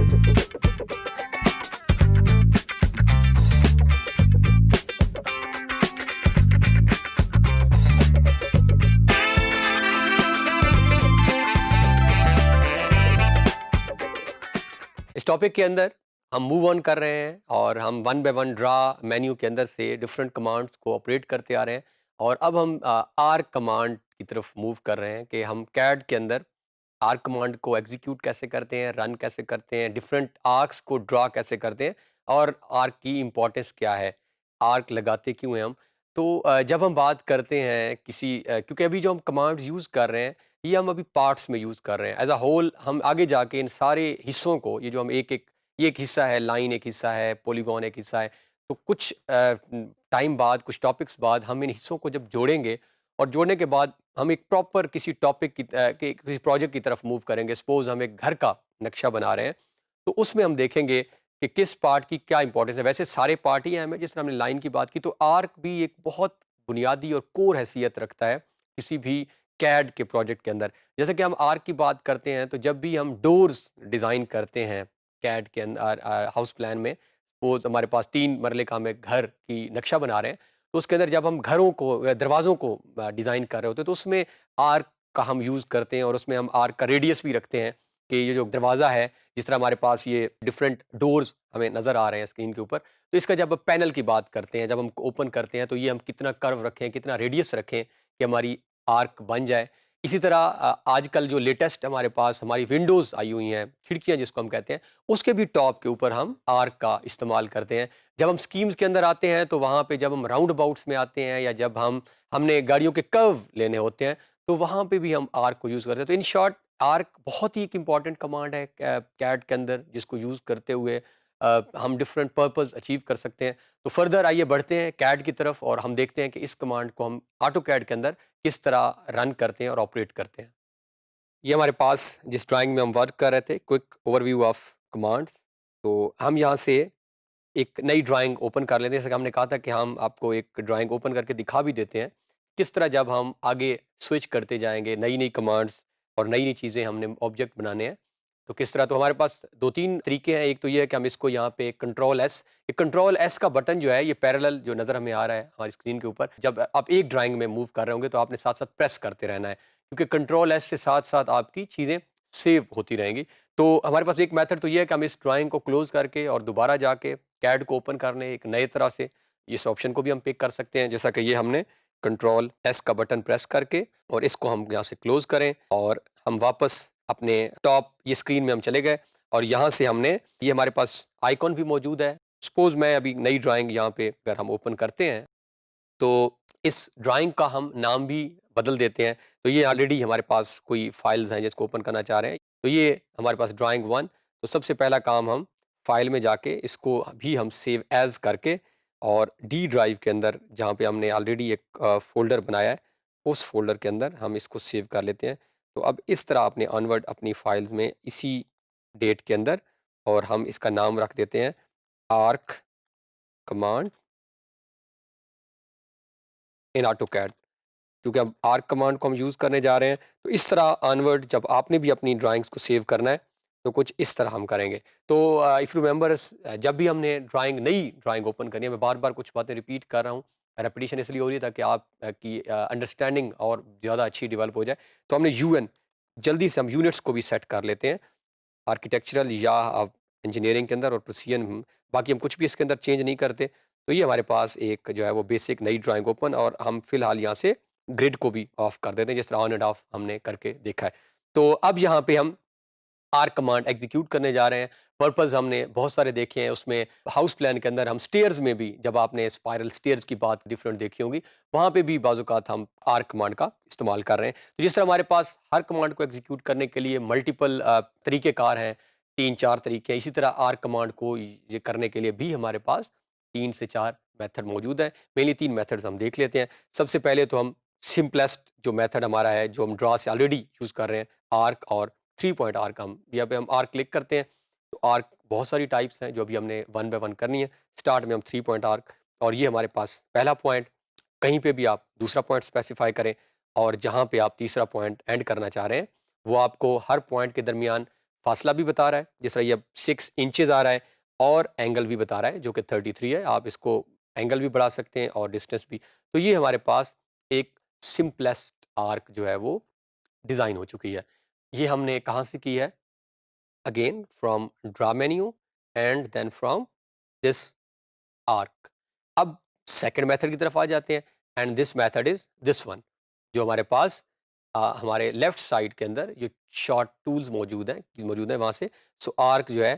इस टॉपिक के अंदर हम मूव ऑन कर रहे हैं और हम one by one draw menu के अंदर से डिफरेंट कमांड्स को ऑपरेट करते आ रहे हैं और अब हम आर कमांड की तरफ मूव कर रहे हैं कि हम कैड के अंदर आर कमांड को एग्जीक्यूट कैसे करते हैं, रन कैसे करते हैं, डिफरेंट आर्क्स को ड्रा कैसे करते हैं और आर्क की इम्पोर्टेंस क्या है, आर्क लगाते क्यों हैं हम। तो जब हम बात करते हैं किसी क्योंकि अभी जो हम कमांड्स यूज़ कर रहे हैं ये हम अभी पार्ट्स में यूज़ कर रहे हैं एज अ होल। हम आगे जाके इन सारे हिस्सों को, ये जो हम एक एक, ये एक हिस्सा है, लाइन एक हिस्सा है, पॉलीगॉन एक हिस्सा है, तो कुछ टाइम बाद, कुछ टॉपिक्स बाद हम इन हिस्सों को जब जोड़ेंगे और जोड़ने के बाद हम एक प्रॉपर किसी टॉपिक की किसी प्रोजेक्ट की तरफ मूव करेंगे। सपोज हम एक घर का नक्शा बना रहे हैं तो उसमें हम देखेंगे कि किस पार्ट की क्या इंपॉर्टेंस है। वैसे सारे पार्ट ही हैं, जिस तरह हमने लाइन की बात की, तो आर्क भी एक बहुत बुनियादी और कोर हैसियत रखता है किसी भी कैड के प्रोजेक्ट के अंदर। जैसे कि हम आर्क की बात करते हैं तो जब भी हम डोर्स डिज़ाइन करते हैं कैड के अंदर, हाउस प्लान में सपोज हमारे पास 3 मरले का हम एक घर की नक्शा बना रहे हैं, तो उसके अंदर जब हम घरों को दरवाज़ों को डिज़ाइन कर रहे होते हैं तो उसमें आर्क का हम यूज़ करते हैं और उसमें हम आर्क का रेडियस भी रखते हैं कि ये जो दरवाज़ा है, जिस तरह हमारे पास ये डिफरेंट डोर्स हमें नज़र आ रहे हैं स्क्रीन के ऊपर, तो इसका जब पैनल की बात करते हैं, जब हम ओपन करते हैं तो ये हम कितना कर्व रखें, कितना रेडियस रखें कि हमारी आर्क बन जाए। इसी तरह आजकल जो लेटेस्ट हमारे पास हमारी विंडोज़ आई हुई हैं, खिड़कियाँ जिसको हम कहते हैं, उसके भी टॉप के ऊपर हम आर्क का इस्तेमाल करते हैं। जब हम स्कीम्स के अंदर आते हैं तो वहाँ पे जब हम राउंड अबाउट्स में आते हैं या जब हमने गाड़ियों के कर्व लेने होते हैं तो वहाँ पे भी हम आर्क को यूज़ करते हैं। तो इन शॉर्ट आर्क बहुत ही एक इम्पॉर्टेंट कमांड है कैट के अंदर, जिसको यूज़ करते हुए हम डिफरेंट पर्पस अचीव कर सकते हैं। तो फर्दर आइए बढ़ते हैं कैड की तरफ और हम देखते हैं कि इस कमांड को हम ऑटो कैड के अंदर किस तरह रन करते हैं और ऑपरेट करते हैं। ये हमारे पास जिस ड्राइंग में हम वर्क कर रहे थे, क्विक ओवरव्यू ऑफ कमांड्स। तो हम यहाँ से एक नई ड्राइंग ओपन कर लेते हैं। जैसे कि हमने कहा था कि हम आपको एक ड्राइंग ओपन करके दिखा भी देते हैं किस तरह जब हम आगे स्विच करते जाएंगे, नई नई कमांड्स और नई नई चीज़ें हमने ऑब्जेक्ट बनाने हैं तो किस तरह। तो हमारे पास दो तीन तरीके हैं। एक तो ये है कि हम इसको यहाँ पे कंट्रोल एस, एक कंट्रोल एस का बटन जो है ये पैरेलल जो नज़र हमें आ रहा है हमारी स्क्रीन के ऊपर, जब आप एक ड्राइंग में मूव कर रहे होंगे तो आपने साथ साथ प्रेस करते रहना है, क्योंकि कंट्रोल एस से साथ साथ आपकी चीज़ें सेव होती रहेंगी। तो हमारे पास एक मेथड तो ये है कि हम इस ड्राइंग को क्लोज करके और दोबारा जाके कैड को ओपन करने एक नए तरह से इस ऑप्शन को भी हम पिक कर सकते हैं। जैसा कि ये हमने कंट्रोल एस का बटन प्रेस करके और इसको हम यहाँ से क्लोज करें और हम वापस अपने टॉप ये स्क्रीन में हम चले गए और यहाँ से हमने ये हमारे पास आइकॉन भी मौजूद है। सपोज मैं अभी नई ड्राइंग यहाँ पे अगर हम ओपन करते हैं तो इस ड्राइंग का हम नाम भी बदल देते हैं। तो ये ऑलरेडी हमारे पास कोई फाइल्स हैं जिसको ओपन करना चाह रहे हैं, तो ये हमारे पास ड्राइंग वन। तो सबसे पहला काम हम फाइल में जाके इसको भी हम सेव एज करके और डी ड्राइव के अंदर जहाँ पे हमने ऑलरेडी एक फोल्डर बनाया है उस फोल्डर के अंदर हम इसको सेव कर लेते हैं। तो अब इस तरह अपने ऑनवर्ड अपनी फाइल्स में इसी डेट के अंदर और हम इसका नाम रख देते हैं arc command in AutoCAD, क्योंकि अब आर्क कमांड को हम यूज़ करने जा रहे हैं। तो इस तरह ऑनवर्ड जब आपने भी अपनी ड्राइंग्स को सेव करना है तो कुछ इस तरह हम करेंगे। तो इफ़ यू रिमेंबर, जब भी हमने नई ड्राइंग ओपन करनी है, मैं बार बार कुछ बातें रिपीट कर रहा हूँ, रेपिटेशन इसलिए हो रही है ताकि आप की अंडरस्टैंडिंग और ज़्यादा अच्छी डेवलप हो जाए। तो हमने यूएन, जल्दी से हम यूनिट्स को भी सेट कर लेते हैं आर्किटेक्चरल या इंजीनियरिंग के अंदर और प्रोसिजन, बाकी हम कुछ भी इसके अंदर चेंज नहीं करते। तो ये हमारे पास एक जो है वो बेसिक नई ड्राइंग ओपन और हम फिलहाल यहाँ से ग्रिड को भी ऑफ कर देते हैं, जिस तरह ऑन एंड ऑफ हमने करके देखा है। तो अब यहाँ पे हम आर कमांड एग्जीक्यूट करने जा रहे हैं। पर्पस हमने बहुत सारे देखे हैं, उसमें हाउस प्लान के अंदर हम स्टेयर्स में भी, जब आपने स्पाइरल स्टेयर्स की बात डिफरेंट देखी होंगी, वहाँ पे भी बाज़-औक़ात हम आर कमांड का इस्तेमाल कर रहे हैं। तो जिस तरह हमारे पास हर कमांड को एग्जीक्यूट करने के लिए मल्टीपल तरीक़ेकार हैं, 3-4 तरीके हैं, इसी तरह आर कमांड को ये करने के लिए भी हमारे पास 3 से 4 मेथड मौजूद हैं। मेनली 3 मेथड्स हम देख लेते हैं। सबसे पहले तो हम सिंपलेस्ट जो मेथड हमारा है, जो हम ड्रा से ऑलरेडी यूज़ कर रहे हैं, आर्क और 3 पॉइंट आर्क, हम यहाँ पे हम आर्क क्लिक करते हैं तो आर्क बहुत सारी टाइप्स हैं जो अभी हमने वन बाय वन करनी है। स्टार्ट में हम 3 पॉइंट आर्क और ये हमारे पास पहला पॉइंट, कहीं पे भी आप दूसरा पॉइंट स्पेसिफाई करें और जहाँ पे आप तीसरा पॉइंट एंड करना चाह रहे हैं वो आपको हर पॉइंट के दरमियान फासला भी बता रहा है, जिस तरह ये अब 6 इंचेस आ रहा है, और एंगल भी बता रहा है जो कि 33 है। आप इसको एंगल भी बढ़ा सकते हैं और डिस्टेंस भी। तो ये हमारे पास एक सिंपलेस्ट आर्क जो है वो डिज़ाइन हो चुकी है। ये हमने कहाँ से की है? Again from draw menu and then from this arc. अब सेकंड मेथड की तरफ आ जाते हैं, and this method is this one, जो हमारे पास हमारे लेफ्ट साइड के अंदर जो शॉर्ट टूल्स मौजूद हैं वहां से। सो आर्क जो है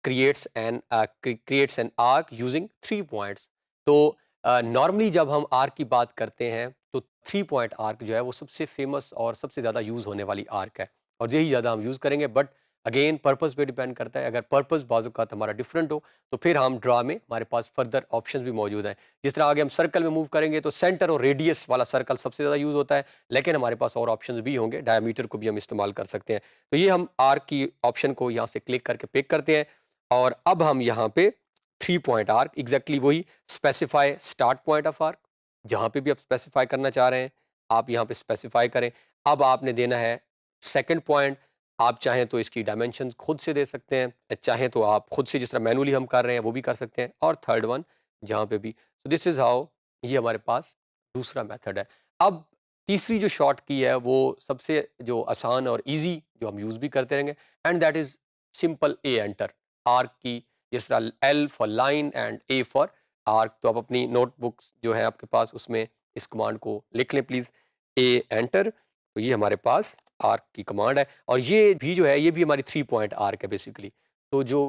creates an arc using 3 points. तो नॉर्मली जब हम आर्क की बात करते हैं तो 3 पॉइंट आर्क जो है वो सबसे फेमस और सबसे ज़्यादा यूज़ होने वाली आर्क है, और यही ज़्यादा हम यूज़ करेंगे। बट अगेन पर्पस पे डिपेंड करता है। अगर पर्पस बाज़-औक़ात हमारा डिफरेंट हो तो फिर हम ड्रा में हमारे पास फर्दर ऑप्शंस भी मौजूद हैं। जिस तरह आगे हम सर्कल में मूव करेंगे तो सेंटर और रेडियस वाला सर्कल सबसे ज़्यादा यूज़ होता है, लेकिन हमारे पास और ऑप्शंस भी होंगे, डायमीटर को भी हम इस्तेमाल कर सकते हैं। तो ये हम आर्क की ऑप्शन को यहाँ से क्लिक करके पिक करते हैं, और अब हम यहाँ पे 3 पॉइंट आर्क एग्जैक्टली वही specify start point of arc, जहाँ पे भी आप स्पेसिफाई करना चाह रहे हैं आप यहाँ पे स्पेसिफाई करें। अब आपने देना है सेकंड पॉइंट। आप चाहें तो इसकी डायमेंशन खुद से दे सकते हैं, चाहें तो आप खुद से जिस तरह मैनुअली हम कर रहे हैं वो भी कर सकते हैं, और थर्ड वन जहाँ पे भी। सो दिस इज़ हाउ ये हमारे पास दूसरा मेथड है। अब तीसरी जो शॉर्ट की है वो सबसे जो आसान और ईजी जो हम यूज़ भी करते रहेंगे, and that is simple A enter. Arc की जिस तरह L for line and A for arc. तो आप अपनी नोटबुक्स जो है आपके पास उसमें इस कमांड को लिख लें प्लीज़, ए एंटर। तो ये हमारे पास आर्क की कमांड है, और ये भी जो है ये भी हमारी 3 पॉइंट आर्क है बेसिकली। तो जो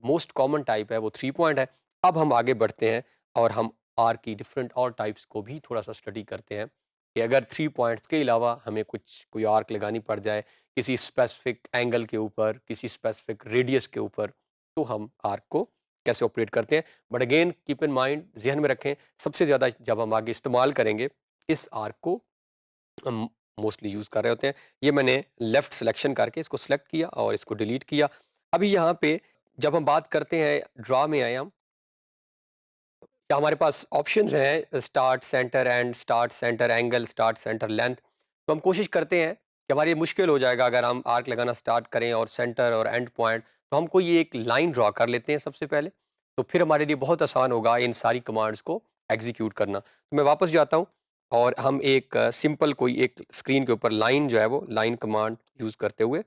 मोस्ट कॉमन टाइप है वो 3 पॉइंट है। अब हम आगे बढ़ते हैं और हम आर्क की डिफरेंट और टाइप्स को भी थोड़ा सा स्टडी करते हैं, कि अगर 3 पॉइंट्स के अलावा हमें कोई आर्क लगानी पड़ जाए किसी स्पेसिफिक एंगल के ऊपर, किसी स्पेसिफिक रेडियस के ऊपर, तो हम आर्क को कैसे ऑपरेट करते हैं। But again keep in mind, ज़हन में रखें, सबसे ज़्यादा जब हम आगे इस्तेमाल करेंगे इस आर्क को हम मोस्टली यूज़ कर रहे होते हैं। ये मैंने लेफ़्ट सिलेक्शन करके इसको सिलेक्ट किया और इसको डिलीट किया। अभी यहाँ पे जब हम बात करते हैं, ड्रा में आए हम, या हमारे पास ऑप्शंस हैं start, centre, and, start, centre, angle, start, centre, length. तो हम कोशिश करते हैं कि हमारे लिए मुश्किल हो जाएगा अगर हम आर्क लगाना स्टार्ट करें और सेंटर और एंड पॉइंट, तो हम कोई एक लाइन ड्रा कर लेते हैं सबसे पहले। तो फिर हमारे लिए बहुत आसान होगा इन सारी कमांड्स को एग्जीक्यूट करना। तो मैं वापस जाता हूँ, और हम एक सिंपल कोई एक स्क्रीन के ऊपर लाइन जो है वो लाइन कमांड यूज़ करते हुए,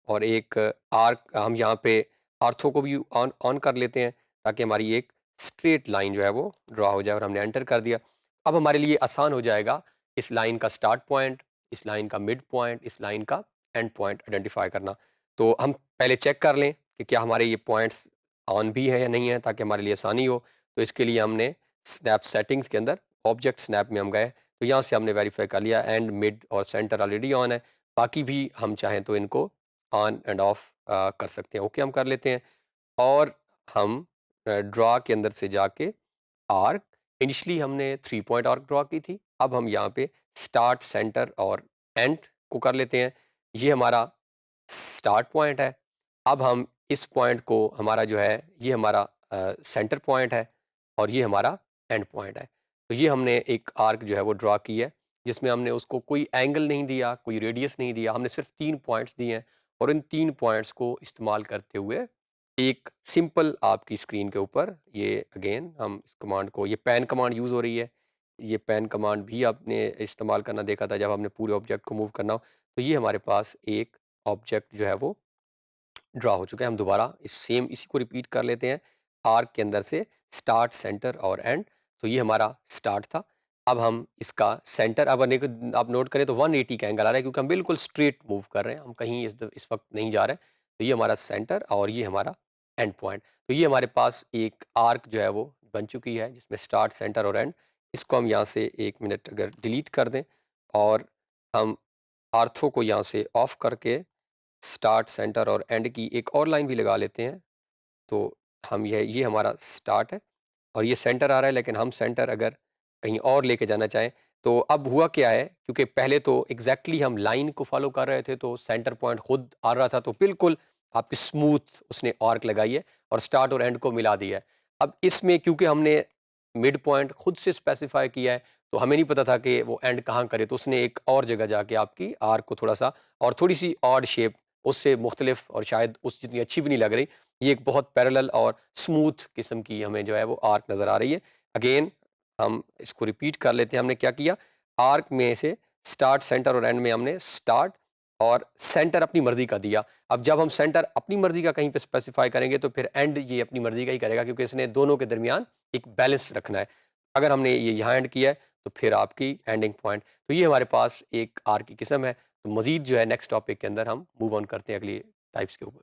और एक आर्क हम यहाँ पे आर्थो को भी ऑन ऑन कर लेते हैं, ताकि हमारी एक स्ट्रेट लाइन जो है वो ड्रा हो जाए, और हमने एंटर कर दिया। अब हमारे लिए आसान हो जाएगा इस लाइन का स्टार्ट पॉइंट, इस लाइन का मिड पॉइंट, इस लाइन का एंड पॉइंट आइडेंटिफाई करना। तो हम पहले चेक कर लें कि क्या हमारे ये पॉइंट्स ऑन भी हैं या नहीं है, ताकि हमारे लिए आसानी हो। तो इसके लिए हमने स्नैप सेटिंग्स के अंदर ऑब्जेक्ट स्नैप में हम गए, तो यहाँ से हमने वेरीफाई कर लिया एंड, मिड और सेंटर ऑलरेडी ऑन है। बाकी भी हम चाहें तो इनको ऑन एंड ऑफ कर सकते हैं। ओके हम कर लेते हैं, और हम ड्रा के अंदर से जाके आर्क, इनिशियली हमने 3 पॉइंट आर्क ड्रा की थी, अब हम यहाँ पे स्टार्ट, सेंटर और एंड को कर लेते हैं। ये हमारा स्टार्ट पॉइंट है। अब हम इस पॉइंट को, हमारा जो है ये हमारा सेंटर पॉइंट है, और ये हमारा एंड पॉइंट है। तो ये हमने एक आर्क जो है वो ड्रा की है, जिसमें हमने उसको कोई एंगल नहीं दिया, कोई रेडियस नहीं दिया, हमने सिर्फ 3 पॉइंट्स दिए हैं, और इन 3 पॉइंट्स को इस्तेमाल करते हुए एक सिंपल आपकी स्क्रीन के ऊपर, ये अगेन हम इस कमांड को, ये पैन कमांड यूज़ हो रही है। ये पैन कमांड भी आपने इस्तेमाल करना देखा था जब हमने पूरे ऑब्जेक्ट को मूव करना हो। तो ये हमारे पास एक ऑब्जेक्ट जो है वो ड्रा हो चुका है। हम दोबारा इसी को रिपीट कर लेते हैं, आर्क के अंदर से स्टार्ट, सेंटर और एंड। तो ये हमारा स्टार्ट था। अब हम इसका सेंटर, अब आप नोट करें तो 180 का एंगल आ रहा है, क्योंकि हम बिल्कुल स्ट्रेट मूव कर रहे हैं, हम कहीं इस वक्त नहीं जा रहे हैं। तो ये हमारा सेंटर और ये हमारा एंड पॉइंट। तो ये हमारे पास एक आर्क जो है वो बन चुकी है, जिसमें स्टार्ट, सेंटर और एंड। इसको हम यहाँ से 1 मिनट अगर डिलीट कर दें, और हम आर्थो को यहाँ से ऑफ करके स्टार्ट, सेंटर और एंड की एक और लाइन भी लगा लेते हैं। तो हम ये हमारा स्टार्ट है, और ये सेंटर आ रहा है, लेकिन हम सेंटर अगर कहीं और लेके जाना चाहें, तो अब हुआ क्या है, क्योंकि पहले तो एग्जैक्टली हम लाइन को फॉलो कर रहे थे, तो सेंटर पॉइंट खुद आ रहा था, तो बिल्कुल आपकी स्मूथ उसने आर्क लगाई है और स्टार्ट और एंड को मिला दिया है। अब इसमें क्योंकि हमने मिड पॉइंट खुद से स्पेसिफाई किया है, तो हमें नहीं पता था कि वो एंड कहाँ करे, तो उसने एक और जगह जाके आपकी आर्क को थोड़ा सा और थोड़ी सी ऑड शेप उससे मुख्तलिफ और शायद उस जितनी अच्छी भी नहीं लग रही। ये एक बहुत पैरेलल और स्मूथ किस्म की हमें जो है वो आर्क नज़र आ रही है। अगेन हम इसको रिपीट कर लेते हैं, हमने क्या किया, आर्क में से स्टार्ट, सेंटर और एंड में हमने स्टार्ट और सेंटर अपनी मर्जी का दिया। अब जब हम सेंटर अपनी मर्जी का कहीं पे स्पेसिफाई करेंगे तो फिर एंड ये अपनी मर्जी का ही करेगा, क्योंकि इसने दोनों के दरमियान एक बैलेंस रखना है। अगर हमने ये यहाँ एंड किया है तो फिर आपकी एंडिंग पॉइंट। तो ये हमारे पास एक आर्क की किस्म है। तो मजीद जो है नेक्स्ट टॉपिक के अंदर हम मूव ऑन करते हैं अगली टाइप्स के ऊपर।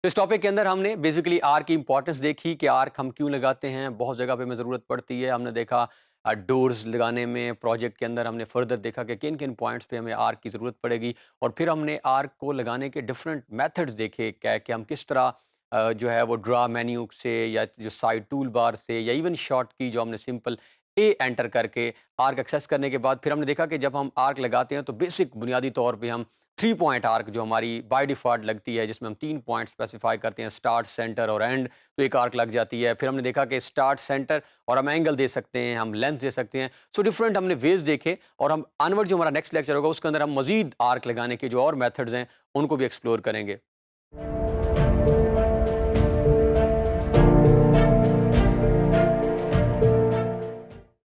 तो इस टॉपिक के अंदर हमने बेसिकली आर्क की इंपॉर्टेंस देखी कि आर्क हम क्यों लगाते हैं, बहुत जगह पे हमें ज़रूरत पड़ती है। हमने देखा डोर्स लगाने में, प्रोजेक्ट के अंदर हमने फर्दर देखा कि किन किन पॉइंट्स पे हमें आर्क की ज़रूरत पड़ेगी, और फिर हमने आर्क को लगाने के डिफरेंट मेथड्स देखे, क्या कि हम किस तरह जो है वो ड्रा मेन्यू से या जो साइड टूल बार से या इवन शॉर्ट की जो हमने सिंपल ए एंटर करके आर्क एक्सेस करने के बाद फिर हमने देखा कि जब हम आर्क लगाते हैं तो बेसिक बुनियादी तौर पे हम 3 पॉइंट आर्क जो हमारी बाय डिफ़ॉल्ट लगती है, जिसमें हम 3 पॉइंट स्पेसिफ़ाई करते हैं, स्टार्ट, सेंटर और एंड, तो एक आर्क लग जाती है। फिर हमने देखा कि स्टार्ट, सेंटर और हम एंगल दे सकते हैं, हम लेंथ दे सकते हैं। सो डिफरेंट हमने वेज़ देखे, और हम ऑनवर्ड जो हमारा नेक्स्ट लेक्चर होगा उसके अंदर हम मज़ीद आर्क लगाने के जो और मेथड्स हैं, उनको भी एक्सप्लोर करेंगे।